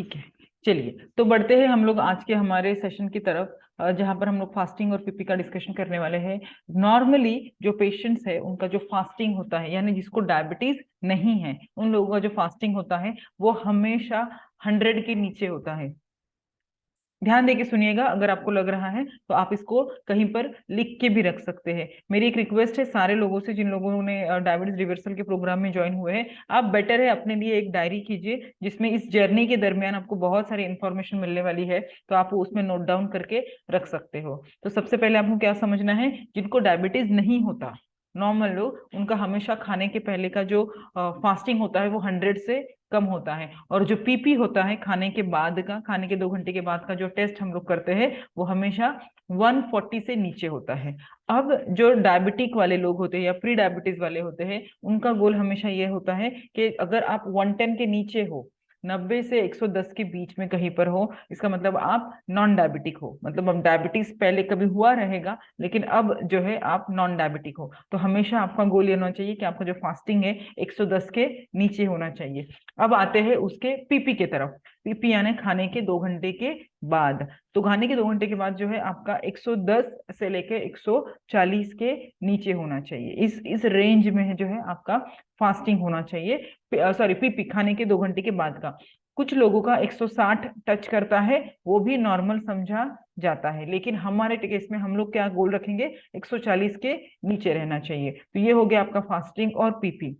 ठीक है, चलिए तो बढ़ते हैं हम लोग आज के हमारे सेशन की तरफ, जहां पर हम लोग फास्टिंग और पीपी का डिस्कशन करने वाले हैं। नॉर्मली जो पेशेंट्स है उनका जो फास्टिंग होता है, यानी जिसको डायबिटीज नहीं है, उन लोगों का जो फास्टिंग होता है वो हमेशा 100 के नीचे होता है। ध्यान देके सुनिएगा, अगर आपको लग रहा है तो आप इसको कहीं पर लिख के भी रख सकते हैं। मेरी एक रिक्वेस्ट है सारे लोगों से जिन लोगों ने डायबिटीज रिवर्सल के प्रोग्राम में ज्वाइन हुए हैं, आप बेटर है अपने लिए एक डायरी कीजिए जिसमें इस जर्नी के दरमियान आपको बहुत सारी इंफॉर्मेशन मिलने वाली है, तो आप उसमें नोट डाउन करके रख सकते हो। तो सबसे पहले आपको क्या समझना है, जिनको डायबिटीज नहीं होता, नॉर्मल लोग, उनका हमेशा खाने के पहले का जो फास्टिंग होता है वो 100 से कम होता है। और जो पीपी होता है खाने के बाद का, खाने के 2 घंटे के बाद का जो टेस्ट हम लोग करते हैं, वो हमेशा 140 से नीचे होता है। अब जो डायबिटिक वाले लोग होते हैं या प्री डायबिटीज वाले होते हैं, उनका गोल हमेशा ये होता है कि अगर आप 110 के नीचे हो, 90 से 110 के बीच में कहीं पर हो, इसका मतलब आप नॉन डायबिटिक हो। मतलब अब डायबिटीज पहले कभी हुआ रहेगा, लेकिन अब जो है आप नॉन डायबिटिक हो। तो हमेशा आपका गोल ये होना चाहिए कि आपका जो फास्टिंग है 110 के नीचे होना चाहिए। अब आते हैं उसके पीपी के तरफ। पीपी यानी खाने के 2 घंटे के बाद। तो खाने के 2 घंटे के बाद जो है आपका 110 से लेके 140 के नीचे होना चाहिए। इस रेंज में जो है आपका फास्टिंग होना चाहिए, सॉरी पीपी खाने के 2 घंटे के बाद का। कुछ लोगों का 160 टच करता है, वो भी नॉर्मल समझा जाता है, लेकिन हमारे केस में हम लोग क्या गोल रखेंगे, 140 के नीचे रहना चाहिए। तो ये हो गया आपका फास्टिंग और पीपी।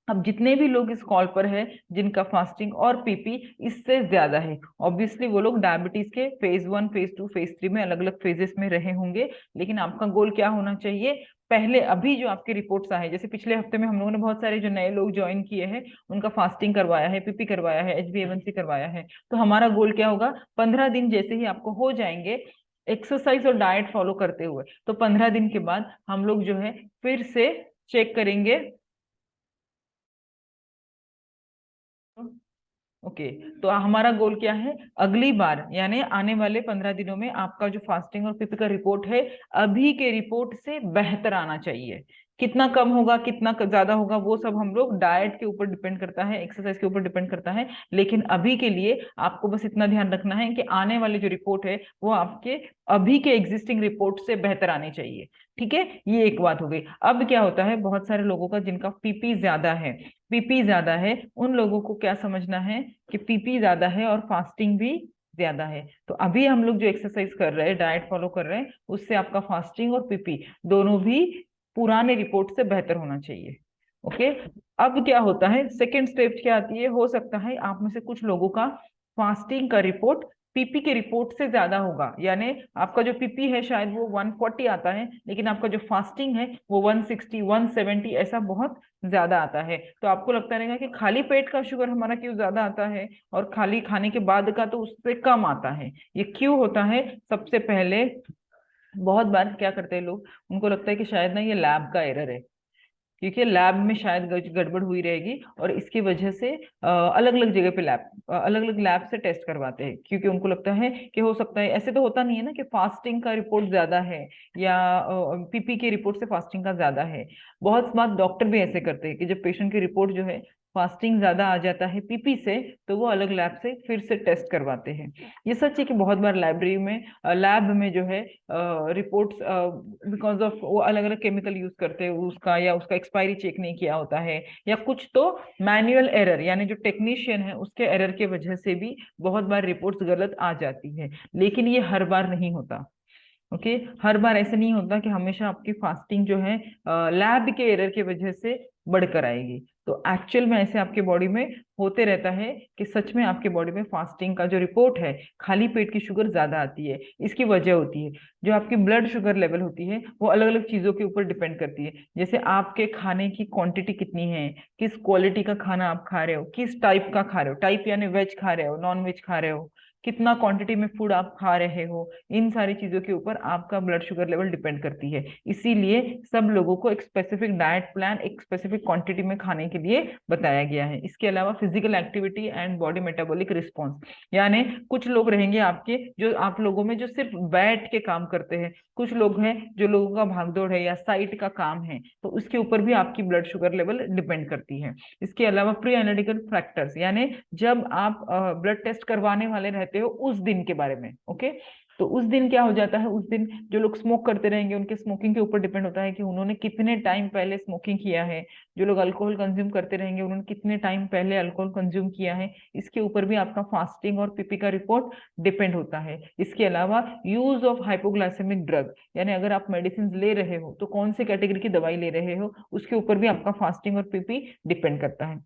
अब जितने भी लोग इस कॉल पर है जिनका फास्टिंग और पीपी इससे ज्यादा है, ऑब्वियसली वो लोग डायबिटीज के फेज 1 फेज 2 फेज 3 में अलग अलग फेजेस में रहे होंगे। लेकिन आपका गोल क्या होना चाहिए, पहले अभी जो आपकी रिपोर्ट्स आए, जैसे पिछले हफ्ते में हम लोगों ने बहुत सारे जो नए लोग ज्वाइन किए हैं उनका फास्टिंग करवाया है, पीपी करवाया है, HbA1c करवाया है, तो हमारा गोल क्या होगा, 15 दिन जैसे ही आपको हो जाएंगे एक्सरसाइज और डाइट फॉलो करते हुए, तो 15 दिन के बाद हम लोग जो है फिर से चेक करेंगे। ओके, तो हमारा गोल क्या है, अगली बार यानी आने वाले 15 दिनों में आपका जो फास्टिंग और पीपी का रिपोर्ट है अभी के रिपोर्ट से बेहतर आना चाहिए। कितना कम होगा कितना ज्यादा होगा वो सब हम लोग डाइट के ऊपर डिपेंड करता है, एक्सरसाइज के ऊपर डिपेंड करता है। लेकिन अभी के लिए आपको बस इतना ध्यान रखना है कि आने वाली जो रिपोर्ट है वो आपके अभी के एग्जिस्टिंग रिपोर्ट से बेहतर आनी चाहिए। ठीक है, ये एक बात हो गई। अब क्या होता है, बहुत सारे लोगों का जिनका पीपी ज्यादा है, पीपी ज्यादा है, उन लोगों को क्या समझना है कि पीपी ज्यादा है और फास्टिंग भी ज्यादा है। तो अभी हम लोग जो एक्सरसाइज कर रहे हैं, डाइट फॉलो कर रहे हैं, उससे आपका फास्टिंग और पीपी दोनों भी पुराने रिपोर्ट से बेहतर होना चाहिए। ओके, अब क्या होता है, सेकेंड स्टेप क्या आती है, हो सकता है आप में से कुछ लोगों का फास्टिंग का रिपोर्ट पीपी के रिपोर्ट से ज्यादा होगा, यानी आपका जो पीपी है शायद वो 140 आता है, लेकिन आपका जो फास्टिंग है वो 160 170 ऐसा बहुत ज्यादा आता है। तो आपको लगता रहेगा कि खाली पेट का शुगर हमारा क्यों ज्यादा आता है और खाली खाने के बाद का तो उससे कम आता है। ये क्यों होता है, सबसे पहले बहुत बार क्या करते हैं लोग, उनको लगता है कि शायद ना ये लैब का एरर है, क्योंकि लैब में शायद गड़बड़ हुई रहेगी और इसकी वजह से अलग अलग जगह पे लैब, अलग अलग लैब से टेस्ट करवाते हैं, क्योंकि उनको लगता है कि हो सकता है, ऐसे तो होता नहीं है ना कि फास्टिंग का रिपोर्ट ज्यादा है या पीपी की रिपोर्ट से फास्टिंग का ज्यादा है। बहुत बार डॉक्टर भी ऐसे करते हैं कि जब पेशेंट की रिपोर्ट जो है फास्टिंग ज्यादा आ जाता है पीपी से, तो वो अलग लैब से फिर से टेस्ट करवाते हैं। ये सच है कि बहुत बार लाइब्रेरी में, लैब में जो है रिपोर्ट्स, बिकॉज ऑफ वो अलग अलग केमिकल यूज करते हैं उसका, या उसका एक्सपायरी चेक नहीं किया होता है, या कुछ तो मैन्युअल एरर यानी जो टेक्नीशियन है उसके एरर के वजह से भी बहुत बार रिपोर्ट्स गलत आ जाती है। लेकिन ये हर बार नहीं होता। ओके, हर बार ऐसे नहीं होता कि हमेशा आपकी फास्टिंग जो है लैब के एरर की वजह से बढ़कर आएगी। तो एक्चुअल में ऐसे आपके बॉडी में होते रहता है कि सच में आपके बॉडी में फास्टिंग का जो रिपोर्ट है खाली पेट की शुगर ज्यादा आती है। इसकी वजह होती है जो आपकी ब्लड शुगर लेवल होती है वो अलग अलग चीजों के ऊपर डिपेंड करती है, जैसे आपके खाने की क्वांटिटी कितनी है, किस क्वालिटी का खाना आप खा रहे हो, किस टाइप का खा रहे हो, टाइप यानी वेज खा रहे हो, नॉन वेज खा रहे हो, कितना क्वांटिटी में फूड आप खा रहे हो, इन सारी चीजों के ऊपर आपका ब्लड शुगर लेवल डिपेंड करती है। इसीलिए सब लोगों को एक स्पेसिफिक डाइट प्लान एक स्पेसिफिक क्वांटिटी में खाने के लिए बताया गया है। इसके अलावा physical activity and body metabolic response, यानी कुछ लोग रहेंगे आपके जो आप लोगों में जो सिर्फ बैठ के काम करते हैं, कुछ लोग हैं जो लोगों का भागदौड़ है या साइट का काम है, तो उसके ऊपर भी आपकी ब्लड शुगर लेवल डिपेंड करती है। इसके अलावा प्री एनालिटिकल फैक्टर्स, यानी जब आप ब्लड टेस्ट करवाने वाले रहते हो उस दिन के बारे में, ओके। तो उस दिन क्या हो जाता है, उस दिन जो लोग स्मोक करते रहेंगे उनके स्मोकिंग के ऊपर डिपेंड होता है कि उन्होंने कितने टाइम पहले स्मोकिंग किया है। जो लोग अल्कोहल कंज्यूम करते रहेंगे उन्होंने कितने टाइम पहले अल्कोहल कंज्यूम किया है, इसके ऊपर भी आपका फास्टिंग और पीपी का रिपोर्ट डिपेंड होता है। इसके अलावा यूज ऑफ हाइपोग्लाइसेमिक ड्रग, यानी अगर आप मेडिसिन ले रहे हो तो कौन से कैटेगरी की दवाई ले रहे हो, उसके ऊपर भी आपका फास्टिंग और पीपी डिपेंड करता है।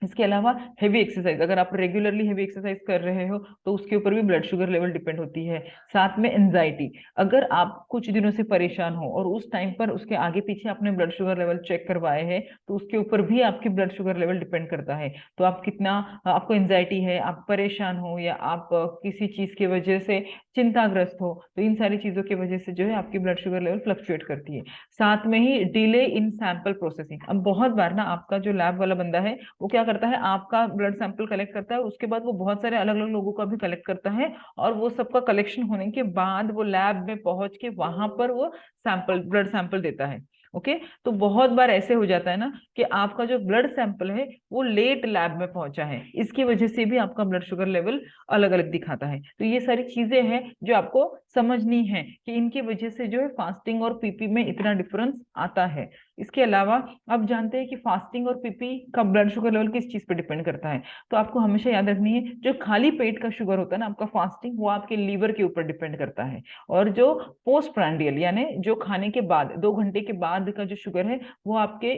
इसके अलावा हेवी एक्सरसाइज, अगर आप रेगुलरली हेवी एक्सरसाइज कर रहे हो तो उसके ऊपर भी ब्लड शुगर लेवल डिपेंड होती है। साथ में एंजाइटी, अगर आप कुछ दिनों से परेशान हो और उस टाइम पर उसके आगे पीछे आपने ब्लड शुगर लेवल चेक करवाए हैं, तो उसके ऊपर भी आपकी ब्लड शुगर लेवल डिपेंड करता है। तो आप कितना, आपको एंजाइटी है, आप परेशान हो या आप किसी चीज की वजह से चिंताग्रस्त हो, तो इन सारी चीजों की वजह से जो है आपकी ब्लड शुगर लेवल फ्लक्चुएट करती है। साथ में ही डिले इन सैंपल प्रोसेसिंग, अब बहुत बार ना आपका जो लैब वाला बंदा है वो क्या करता है, आपका ब्लड सैंपल कलेक्ट करता है, उसके बाद वो बहुत सारे अलग अलग लोगों का भी कलेक्ट करता है, और वो सबका कलेक्शन होने के बाद वो लैब में पहुंच के वहां पर वो सैंपल ब्लड सैंपल देता है, ओके। तो बहुत बार ऐसे हो जाता है ना कि आपका जो ब्लड सैंपल है वो लेट लैब में पहुंचा है, इसकी वजह से भी आपका ब्लड शुगर लेवल अलग अलग दिखाता है। तो ये सारी चीजें हैं जो आपको समझनी है कि इनकी वजह से जो है फास्टिंग और पीपी में इतना डिफरेंस आता है। इसके अलावा आप जानते हैं कि फास्टिंग और पीपी का ब्लड शुगर लेवल किस चीज पे डिपेंड करता है, तो आपको हमेशा याद रखनी है जो खाली पेट का शुगर होता है ना आपका फास्टिंग, वो आपके लीवर के ऊपर डिपेंड करता है। और जो पोस्ट प्रांडियल यानी जो खाने के बाद 2 घंटे के बाद का जो शुगर है वो आपके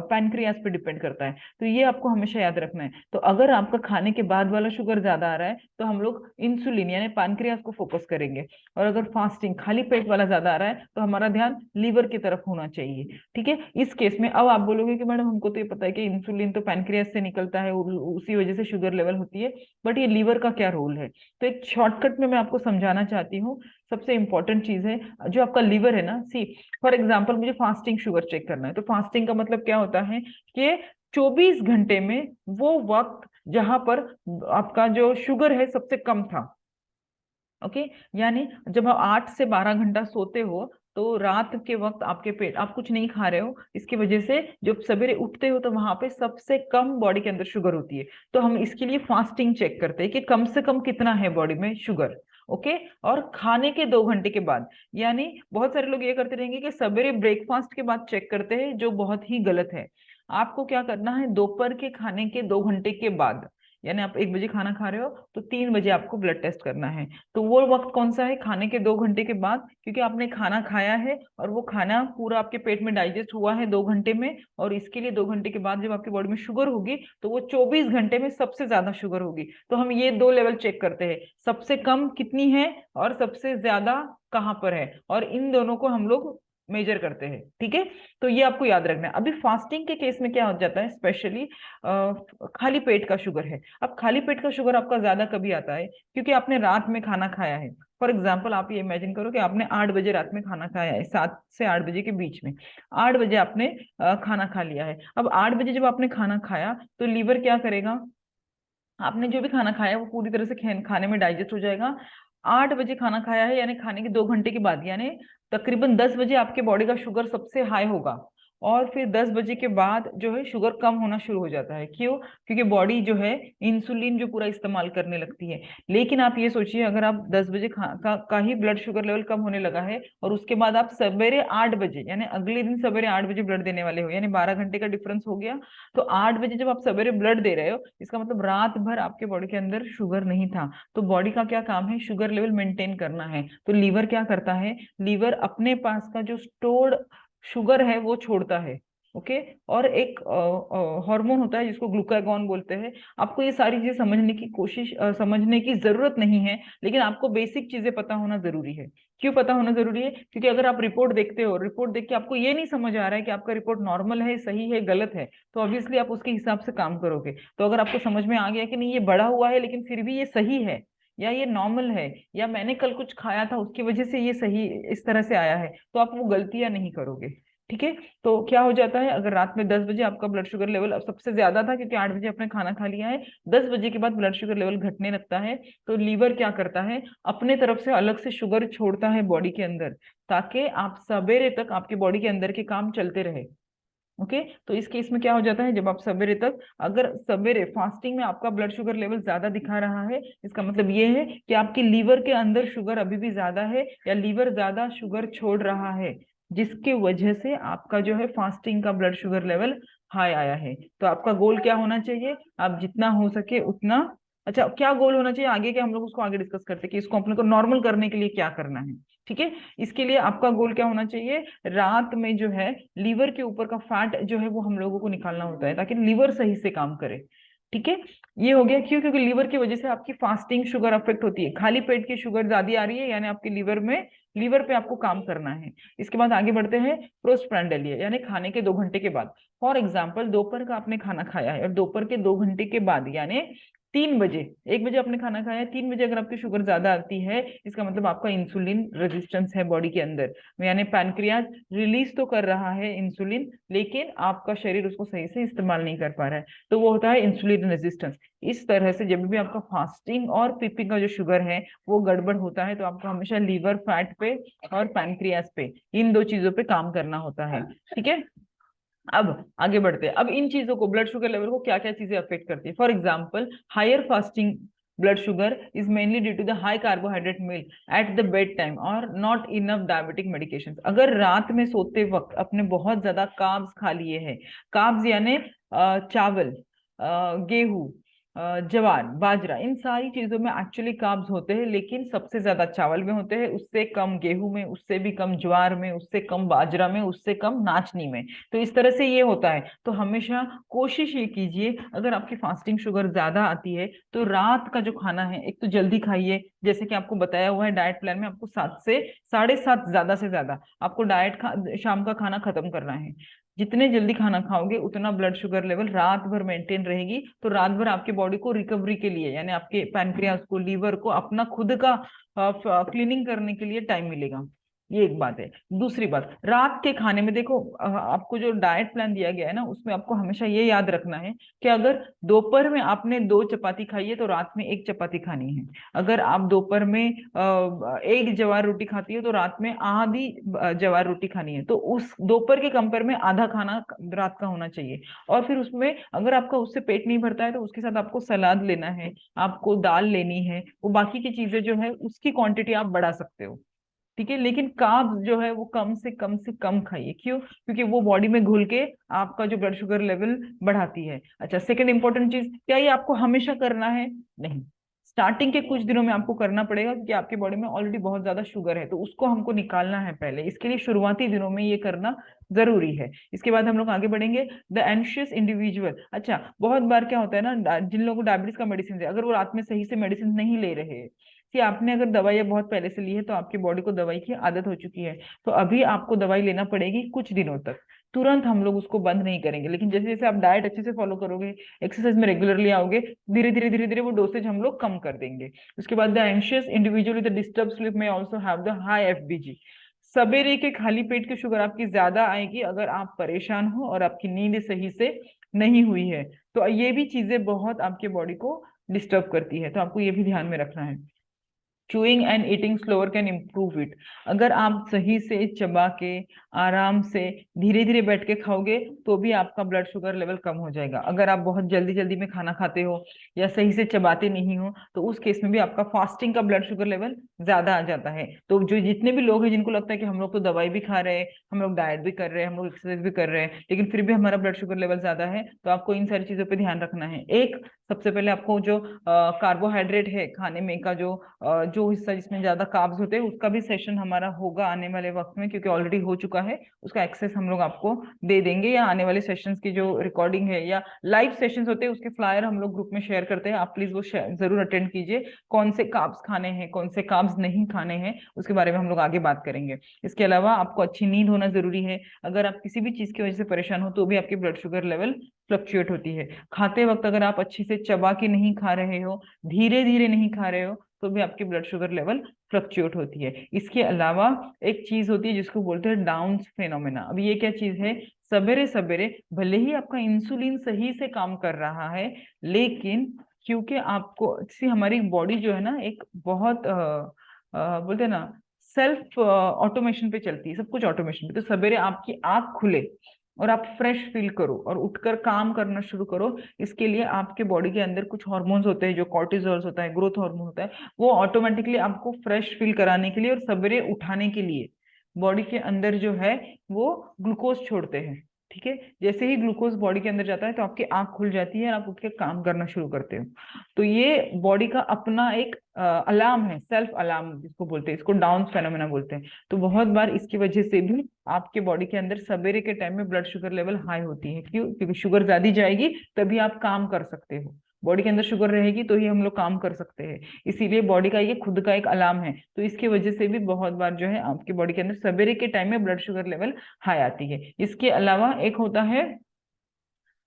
पैनक्रियास पे डिपेंड करता है। तो ये आपको हमेशा याद रखना है। तो अगर आपका खाने के बाद वाला शुगर ज्यादा आ रहा है तो हम लोग इंसुलिन यानी पैनक्रियास को फोकस करेंगे, और अगर फास्टिंग खाली पेट वाला ज्यादा आ रहा है तो हमारा ध्यान लीवर की तरफ होना चाहिए, ठीक है। इस केस में अब आप बोलोगे कि मैडम हमको तो ये पता है कि इंसुलिन तो पैनक्रियास से निकलता है, उसी वजह से शुगर लेवल होती है, बट ये लीवर का क्या रोल है। तो एक शॉर्टकट में मैं आपको समझाना चाहती हूँ। सबसे इंपॉर्टेंट चीज है जो आपका लीवर है ना, सी फॉर एग्जाम्पल मुझे फास्टिंग शुगर चेक करना है, तो फास्टिंग का मतलब क्या होता है कि 24 घंटे में वो वक्त जहां पर आपका जो शुगर है सबसे कम था, ओके। यानी जब आप 8 से 12 घंटा सोते हो तो रात के वक्त आपके पेट, आप कुछ नहीं खा रहे हो, इसकी वजह से जब सवेरे उठते हो तो वहां पे सबसे कम बॉडी के अंदर शुगर होती है। तो हम इसके लिए फास्टिंग चेक करते हैं कि कम से कम कितना है बॉडी में शुगर, ओके। और खाने के 2 घंटे के बाद, यानी बहुत सारे लोग ये करते रहेंगे कि सवेरे ब्रेकफास्ट के बाद चेक करते हैं, जो बहुत ही गलत है। आपको क्या करना है, दोपहर के खाने के 2 घंटे के बाद, यानी आप 1 बजे खाना खा रहे हो तो 3 बजे आपको ब्लड टेस्ट करना है। तो वो वक्त कौन सा है, खाने के 2 घंटे के बाद, क्योंकि आपने खाना खाया है और वो खाना पूरा आपके पेट में डाइजेस्ट हुआ है 2 घंटे में, और इसके लिए 2 घंटे के बाद जब आपकी बॉडी में शुगर होगी तो वो 24 घंटे में सबसे ज्यादा शुगर होगी। तो हम ये 2 लेवल चेक करते हैं, सबसे कम कितनी है और सबसे ज्यादा कहाँ पर है, और इन दोनों को हम लोग मेजर करते हैं, ठीक है। तो ये आपको याद रखना है। अभी फास्टिंग के केस में क्या हो जाता है, स्पेशली खाली पेट का शुगर है। अब खाली पेट का शुगर आपका ज्यादा कभी आता है क्योंकि आपने रात में खाना खाया है। फॉर एग्जाम्पल आप ये इमेजिन करो कि आपने 8 बजे रात में खाना खाया है, 7 से 8 बजे के बीच में 8 बजे आपने खाना खा लिया है। अब 8 बजे जब आपने खाना खाया तो लीवर क्या करेगा, आपने जो भी खाना खाया वो पूरी तरह से खाने में डाइजेस्ट हो जाएगा। 8 बजे खाना खाया है यानी खाने के 2 घंटे के बाद, यानी तकरीबन 10 बजे आपके बॉडी का शुगर सबसे हाई होगा, और फिर 10 बजे के बाद जो है शुगर कम होना शुरू हो जाता है। क्यों, क्योंकि बॉडी जो है इंसुलिन जो पूरा इस्तेमाल करने लगती है। लेकिन आप ये सोचिए अगर आप 10 बजे का ही ब्लड शुगर लेवल कम होने लगा है और उसके बाद आप सवेरे 8 बजे यानी अगले दिन सवेरे 8 बजे ब्लड देने वाले हो, यानी 12 घंटे का डिफरेंस हो गया। तो 8 बजे जब आप सवेरे ब्लड दे रहे हो इसका मतलब रात भर आपके बॉडी के अंदर शुगर नहीं था। तो बॉडी का क्या काम है, शुगर लेवल मेंटेन करना है। तो लीवर क्या करता है, लीवर अपने पास का जो स्टोर्ड शुगर है वो छोड़ता है, ओके। और एक हार्मोन होता है जिसको ग्लूकागॉन बोलते हैं। आपको ये सारी चीजें समझने की कोशिश समझने की जरूरत नहीं है, लेकिन आपको बेसिक चीजें पता होना जरूरी है। क्यों पता होना जरूरी है, क्योंकि अगर आप रिपोर्ट देखते हो, रिपोर्ट देख के आपको ये नहीं समझ आ रहा है कि आपका रिपोर्ट नॉर्मल है, सही है, गलत है, तो ऑब्वियसली आप उसके हिसाब से काम करोगे। तो अगर आपको समझ में आ गया कि नहीं ये बढ़ा हुआ है लेकिन फिर भी ये सही है, या ये नॉर्मल है, या मैंने कल कुछ खाया था उसकी वजह से ये सही इस तरह से आया है, तो आप वो गलतियां नहीं करोगे। ठीक है। तो क्या हो जाता है, अगर रात में 10 बजे आपका ब्लड शुगर लेवल अब सबसे ज्यादा था क्योंकि 8 बजे आपने खाना खा लिया है, 10 बजे के बाद ब्लड शुगर लेवल घटने लगता है, तो लीवर क्या करता है, अपने तरफ से अलग से शुगर छोड़ता है बॉडी के अंदर, ताकि आप सवेरे तक आपके बॉडी के अंदर के काम चलते रहे। ओके। तो इस केस में क्या हो जाता है, जब आप सवेरे तक, अगर सवेरे फास्टिंग में आपका ब्लड शुगर लेवल ज्यादा दिखा रहा है, इसका मतलब ये है कि आपकी लीवर के अंदर शुगर अभी भी ज्यादा है, या लीवर ज्यादा शुगर छोड़ रहा है, जिसके वजह से आपका जो है फास्टिंग का ब्लड शुगर लेवल हाई आया है। तो आपका गोल क्या होना चाहिए, आप जितना हो सके उतना, अच्छा क्या गोल होना चाहिए आगे, क्या हम लोग उसको आगे डिस्कस करते हैं कि इसको अपने को नॉर्मल करने के लिए क्या करना है। ठीक है। इसके लिए आपका गोल क्या होना चाहिए, रात में जो है लीवर के ऊपर का फैट जो है वो हम लोगों को निकालना होता है, ताकि लीवर सही से काम करे। ठीक है। ये हो गया क्यों, क्योंकि लीवर की वजह से आपकी फास्टिंग शुगर अफेक्ट होती है, खाली पेट की शुगर ज्यादा आ रही है, यानी आपके लीवर में, लीवर पे आपको काम करना है। इसके बाद आगे बढ़ते हैं प्रोस्प्रांडिया, यानी खाने के 2 घंटे के बाद। फॉर एग्जाम्पल दोपहर का आपने खाना खाया है और दोपहर के 2 घंटे के बाद, यानी 3 बजे, 1 बजे आपने खाना खाया है, 3 बजे अगर आपकी शुगर ज्यादा आती है, इसका मतलब आपका इंसुलिन रेजिस्टेंस है बॉडी के अंदर, यानी पैनक्रियाज रिलीज तो कर रहा है इंसुलिन, लेकिन आपका शरीर उसको सही से इस्तेमाल नहीं कर पा रहा है, तो वो होता है इंसुलिन रेजिस्टेंस। इस तरह से जब भी आपका फास्टिंग और पीपी का जो शुगर है वो गड़बड़ होता है, तो आपको हमेशा लीवर फैट पे और पैनक्रियाज पे, इन 2 चीजों पे काम करना होता है। ठीक है। अब आगे बढ़ते हैं, अब इन चीजों को, ब्लड शुगर लेवल को क्या क्या चीजें अफेक्ट करती है। For example higher fasting blood sugar is mainly due to the high carbohydrate meal at the bed time और नॉट इनफ डायबिटिक मेडिकेशन। अगर रात में सोते वक्त अपने बहुत ज्यादा कार्ब्स खा लिए हैं, कार्ब्स यानी चावल, गेहूं, ज्वार, बाजरा, इन सारी चीजों में एक्चुअली कार्ब्स होते हैं, लेकिन सबसे ज्यादा चावल में होते हैं, उससे कम गेहूं में, उससे भी कम ज्वार में, उससे कम बाजरा में, उससे कम नाचनी में। तो इस तरह से ये होता है। तो हमेशा कोशिश ये कीजिए, अगर आपकी फास्टिंग शुगर ज्यादा आती है तो रात का जो खाना है एक तो जल्दी खाइए, जैसे कि आपको बताया हुआ है डाइट प्लान में, आपको 7 से 7:30 ज्यादा से ज्यादा आपको शाम का खाना खत्म करना है। जितने जल्दी खाना खाओगे उतना ब्लड शुगर लेवल रात भर मेंटेन रहेगी, तो रात भर आपकी बॉडी को रिकवरी के लिए, यानी आपके पैनक्रियास को, लीवर को अपना खुद का क्लीनिंग करने के लिए टाइम मिलेगा। ये एक बात है। दूसरी बात, रात के खाने में देखो, आपको जो डाइट प्लान दिया गया है ना, उसमें आपको हमेशा ये याद रखना है कि अगर दोपहर में आपने 2 चपाती खाई है तो रात में 1 चपाती खानी है। अगर आप दोपहर में एक जवार रोटी खाती है तो रात में आधी जवार रोटी खानी है, तो उस दोपहर के कंपेयर में आधा खाना रात का होना चाहिए। और फिर उसमें अगर आपका उससे पेट नहीं भरता है तो उसके साथ आपको सलाद लेना है, आपको दाल लेनी है, वो बाकी की चीजें जो है उसकी क्वांटिटी आप बढ़ा सकते हो। ठीक है। लेकिन कार्ब्स जो है वो कम से कम खाइए, क्यों, क्योंकि वो बॉडी में घुल के आपका जो ब्लड शुगर लेवल बढ़ाती है। अच्छा, सेकंड इंपॉर्टेंट चीज, क्या ये आपको हमेशा करना है, नहीं, स्टार्टिंग के कुछ दिनों में आपको करना पड़ेगा, क्योंकि आपकी बॉडी में ऑलरेडी बहुत ज्यादा शुगर है, तो उसको हमको निकालना है पहले, इसके लिए शुरुआती दिनों में ये करना जरूरी है। इसके बाद हम लोग आगे बढ़ेंगे। द एंशियस इंडिविजुअल, अच्छा बहुत बार क्या होता है ना, जिन लोगों को डायबिटीज का मेडिसिन है, अगर वो रात में सही से मेडिसिन नहीं ले रहे, कि आपने अगर दवाइयाँ बहुत पहले से ली है तो आपकी बॉडी को दवाई की आदत हो चुकी है, तो अभी आपको दवाई लेना पड़ेगी कुछ दिनों तक। तुरंत हम लोग उसको बंद नहीं करेंगे, लेकिन जैसे जैसे आप डाइट अच्छे से फॉलो करोगे, एक्सरसाइज में रेगुलरली आओगे, धीरे धीरे वो डोसेज हम लोग कम कर देंगे। उसके बाद the anxious individual with disturb sleep में also have the high FBG. सवेरे के खाली पेट की शुगर आपकी ज्यादा आएगी अगर आप परेशान हो और आपकी नींद सही से नहीं हुई है, तो ये भी चीजें बहुत आपके बॉडी को डिस्टर्ब करती है, तो आपको ये भी ध्यान में रखना है। Chewing and eating slower can improve it. अगर आप सही से चबा के, आराम से, धीरे धीरे बैठ के खाओगे तो भी आपका ब्लड शुगर लेवल कम हो जाएगा। अगर आप बहुत जल्दी जल्दी में खाना खाते हो या सही से चबाते नहीं हो, तो उस केस में भी आपका फास्टिंग का ब्लड शुगर लेवल ज्यादा आ जाता है। तो जो जितने भी लोग हैं जिनको लगता है कि हम लोग तो दवाई भी खा रहे हैं, हम लोग डाइट भी कर रहे हैं, हम लोग एक्सरसाइज भी कर रहे हैं, लेकिन फिर भी हमारा ब्लड शुगर लेवल ज्यादा है, तो आपको इन सारी चीजों पर ध्यान रखना है। एक, सबसे पहले आपको जो कार्बोहाइड्रेट है खाने में का, जो हिस्सा जिसमें ज्यादा कार्ब्स होते हैं, उसका भी सेशन हमारा होगा आने वाले वक्त में, क्योंकि ऑलरेडी हो चुका है, उसका एक्सेस हम लोग आपको दे देंगे, या आने वाले सेशंस की जो रिकॉर्डिंग है या लाइव सेशंस होते हैं उसके फ्लायर हम लोग ग्रुप में शेयर करते हैं, आप प्लीज वो जरूर अटेंड कीजिए। कौन से कार्ब्स खाने हैं, कौन से कार्ब्स नहीं खाने हैं, उसके बारे में हम लोग आगे बात करेंगे। इसके अलावा आपको अच्छी नींद होना जरूरी है। अगर आप किसी भी चीज की वजह से परेशान हो तो भी आपकी ब्लड शुगर लेवल फ्लक्चुएट होती है। खाते वक्त अगर आप अच्छे से चबा के नहीं खा रहे हो, धीरे धीरे नहीं खा रहे हो, तो भी आपकी ब्लड शुगर लेवल फ्लक्चुएट होती है। इसके अलावा एक चीज होती है जिसको बोलते हैं डाउन फेनोमेना। अब ये क्या चीज है? सवेरे सवेरे भले ही आपका इंसुलिन सही से काम कर रहा है, लेकिन क्योंकि आपको हमारी बॉडी जो है ना एक बहुत बोलते हैं ना सेल्फ ऑटोमेशन पे चलती है, सब कुछ ऑटोमेशन पे। तो सवेरे आपकी आंख खुले और आप फ्रेश फील करो और उठकर काम करना शुरू करो, इसके लिए आपके बॉडी के अंदर कुछ हार्मोन्स होते हैं, जो कॉर्टिसोल होता है, ग्रोथ हार्मोन होता है, वो ऑटोमेटिकली आपको फ्रेश फील कराने के लिए और सवेरे उठाने के लिए बॉडी के अंदर जो है वो ग्लूकोज छोड़ते हैं। ठीक है, जैसे ही ग्लूकोज बॉडी के अंदर जाता है तो आपकी आंख खुल जाती है और आप उठ के काम करना शुरू करते हो। तो ये बॉडी का अपना एक अलार्म है, सेल्फ अलार्म जिसको बोलते हैं, इसको डाउन फेनोमेना बोलते हैं। तो बहुत बार इसकी वजह से भी आपके बॉडी के अंदर सवेरे के टाइम में ब्लड शुगर लेवल हाई होती है। क्यों? क्योंकि शुगर ज्यादा जाएगी तभी आप काम कर सकते हो, बॉडी के अंदर शुगर रहेगी तो ही हम लोग काम कर सकते हैं। इसीलिए बॉडी का ये खुद का एक अलार्म है। तो इसकी वजह से भी बहुत बार जो है आपकी बॉडी के अंदर सवेरे के टाइम में ब्लड शुगर लेवल हाई आती है। इसके अलावा एक होता है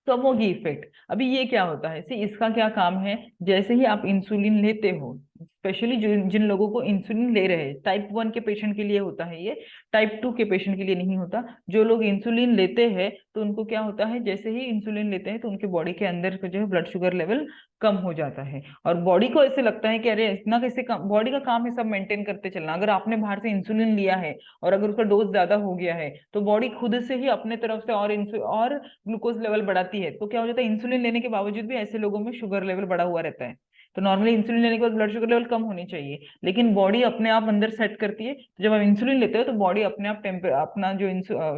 समोगी इफेक्ट। अभी ये क्या होता है? इसका क्या काम है? जैसे ही आप इंसुलिन लेते हो, स्पेशली जो जिन लोगों को इंसुलिन ले रहे हैं, टाइप 1 के पेशेंट के लिए होता है ये, टाइप 2 के पेशेंट के लिए नहीं होता। जो लोग इंसुलिन लेते हैं तो उनको क्या होता है, जैसे ही इंसुलिन लेते हैं तो उनके बॉडी के अंदर जो है ब्लड शुगर लेवल कम हो जाता है। और बॉडी को ऐसे लगता है कि अरे इतना कैसे कम, बॉडी का काम है सब मेंटेन करते चलना। अगर आपने बाहर से इंसुलिन लिया है और अगर उसका डोज ज्यादा हो गया है तो बॉडी खुद से ही अपने तरफ से और ग्लूकोज लेवल बढ़ाती है। तो क्या हो जाता है, इंसुलिन लेने के बावजूद भी ऐसे लोगों में शुगर लेवल बढ़ा हुआ रहता है। तो नॉर्मली इंसुलिन लेने के बाद ब्लड शुगर लेवल कम होनी चाहिए, लेकिन बॉडी अपने आप अंदर सेट करती है। तो जब आप इंसुलिन लेते हो तो बॉडी अपने आप अपना जो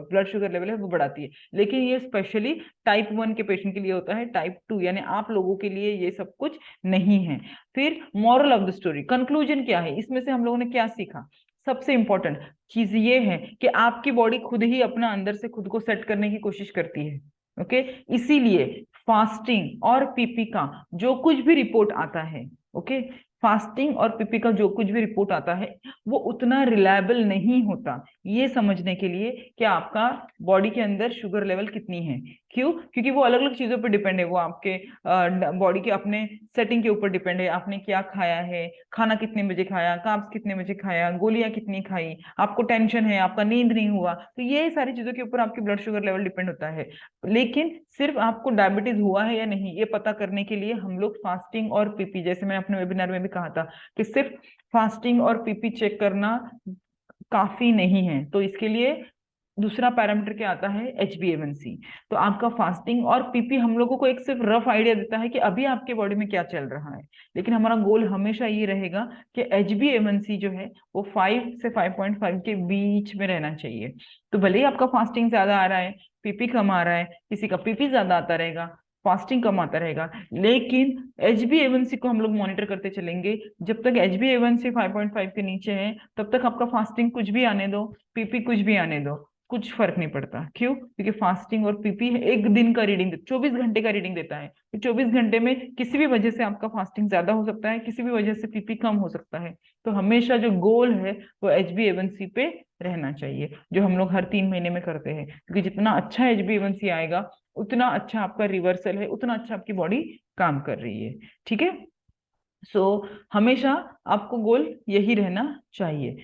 ब्लड शुगर लेवल है वो बढ़ाती है। लेकिन ये स्पेशली टाइप 1 के पेशेंट के लिए होता है, टाइप 2 यानी आप लोगों के लिए ये सब कुछ नहीं है। फिर moral of the story, conclusion क्या है इसमें से हम लोगों ने क्या सीखा? सबसे इंपॉर्टेंट चीज ये है कि आपकी बॉडी खुद ही अपना अंदर से खुद को सेट करने की कोशिश करती है। ओके, इसीलिए फास्टिंग और पीपी का जो कुछ भी रिपोर्ट आता है, ओके, फास्टिंग और पीपी का जो कुछ भी रिपोर्ट आता है वो उतना रिलायबल नहीं होता ये समझने के लिए कि आपका बॉडी के अंदर शुगर लेवल कितनी है। क्यों? क्योंकि वो अलग अलग चीजों पर डिपेंड है, वो आपके बॉडी के अपने सेटिंग के ऊपर डिपेंड है, आपने क्या खाया है, खाना कितने बजे खाया, कार्ब्स कितने बजे खाया, गोलियां कितनी खाई, आपको टेंशन है, आपका नींद नहीं हुआ, तो ये सारी चीजों के ऊपर आपकी ब्लड शुगर लेवल डिपेंड होता है। लेकिन सिर्फ आपको डायबिटीज हुआ है या नहीं ये पता करने के लिए हम लोग फास्टिंग और पीपी, जैसे मैंने अपने वेबिनार में भी कहा था कि सिर्फ फास्टिंग और पीपी चेक करना काफी नहीं है। तो इसके लिए दूसरा पैरामीटर क्या आता है? HbA1c। तो आपका फास्टिंग और पीपी हम लोगों को एक सिर्फ रफ आइडिया देता है कि अभी आपके बॉडी में क्या चल रहा है, लेकिन हमारा गोल हमेशा ये रहेगा कि HbA1c जो है वो 5 से 5.5 के बीच में रहना चाहिए। तो भले ही आपका फास्टिंग ज्यादा आ रहा है, पीपी कम आ रहा है, किसी का पीपी ज्यादा आता रहेगा, फास्टिंग कम आता रहेगा, लेकिन HbA1c को हम लोग मॉनिटर करते चलेंगे। जब तक HbA1c 5.5 के नीचे है तब तक आपका फास्टिंग कुछ भी आने दो, पीपी कुछ भी आने दो, कुछ फर्क नहीं पड़ता। क्यों? क्योंकि फास्टिंग और पीपी एक दिन का रीडिंग, 24 घंटे का रीडिंग देता है। तो 24 घंटे में किसी भी वजह से आपका फास्टिंग ज्यादा हो सकता है, किसी भी वजह से पीपी कम हो सकता है। तो हमेशा जो गोल है वो HbA1c पे रहना चाहिए, जो हम लोग हर 3 महीने में करते हैं। क्योंकि जितना अच्छा HbA1c आएगा उतना अच्छा आपका रिवर्सल है, उतना अच्छा आपकी बॉडी काम कर रही है। ठीक है, सो हमेशा आपको गोल यही रहना चाहिए।